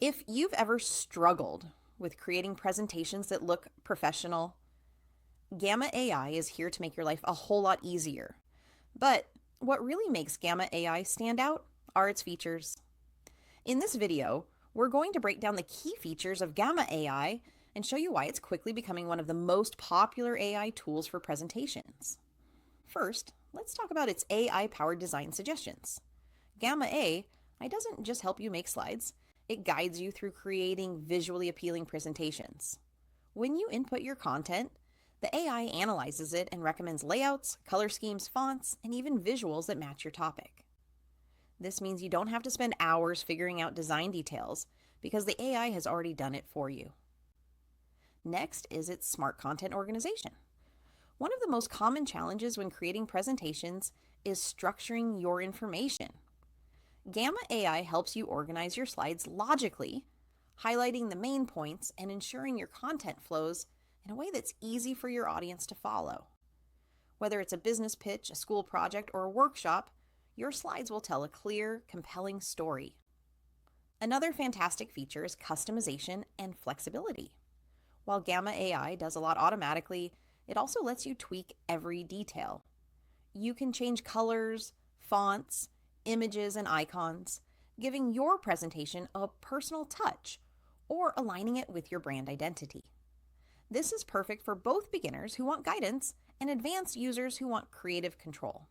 If you've ever struggled with creating presentations that look professional, Gamma AI is here to make your life a whole lot easier. But what really makes Gamma AI stand out are its features. In this video, we're going to break down the key features of Gamma AI and show you why it's quickly becoming one of the most popular AI tools for presentations. First, let's talk about its AI-powered design suggestions. Gamma AI doesn't just help you make slides, it guides you through creating visually appealing presentations. When you input your content, the AI analyzes it and recommends layouts, color schemes, fonts, and even visuals that match your topic. This means you don't have to spend hours figuring out design details because the AI has already done it for you. Next is its smart content organization. One of the most common challenges when creating presentations is structuring your information. Gamma AI helps you organize your slides logically, highlighting the main points and ensuring your content flows in a way that's easy for your audience to follow. Whether it's a business pitch, a school project, or a workshop, your slides will tell a clear, compelling story. Another fantastic feature is customization and flexibility. While Gamma AI does a lot automatically, it also lets you tweak every detail. You can change colors, fonts, images, and icons, giving your presentation a personal touch or aligning it with your brand identity. This is perfect for both beginners who want guidance and advanced users who want creative control.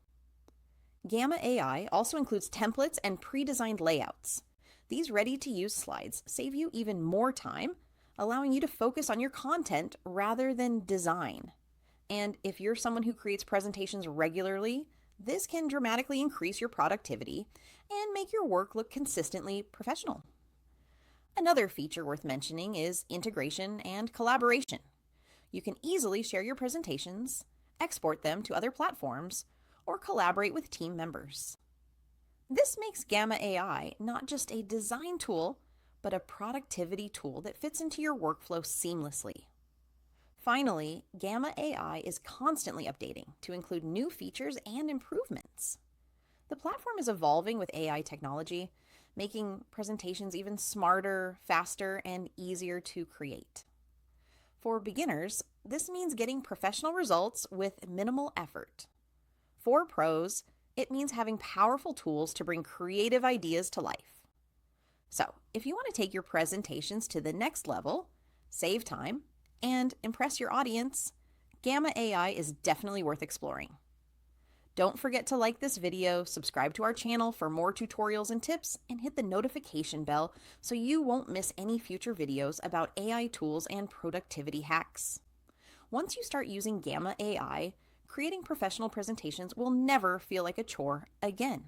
Gamma AI also includes templates and pre-designed layouts. These ready-to-use slides save you even more time, allowing you to focus on your content rather than design. And if you're someone who creates presentations regularly, this can dramatically increase your productivity and make your work look consistently professional. Another feature worth mentioning is integration and collaboration. You can easily share your presentations, export them to other platforms, or collaborate with team members. This makes Gamma AI not just a design tool, but a productivity tool that fits into your workflow seamlessly. Finally, Gamma AI is constantly updating to include new features and improvements. The platform is evolving with AI technology, making presentations even smarter, faster, and easier to create. For beginners, this means getting professional results with minimal effort. For pros, it means having powerful tools to bring creative ideas to life. So, if you want to take your presentations to the next level, save time, and impress your audience, Gamma AI is definitely worth exploring. Don't forget to like this video, subscribe to our channel for more tutorials and tips, and hit the notification bell so you won't miss any future videos about AI tools and productivity hacks. Once you start using Gamma AI, creating professional presentations will never feel like a chore again.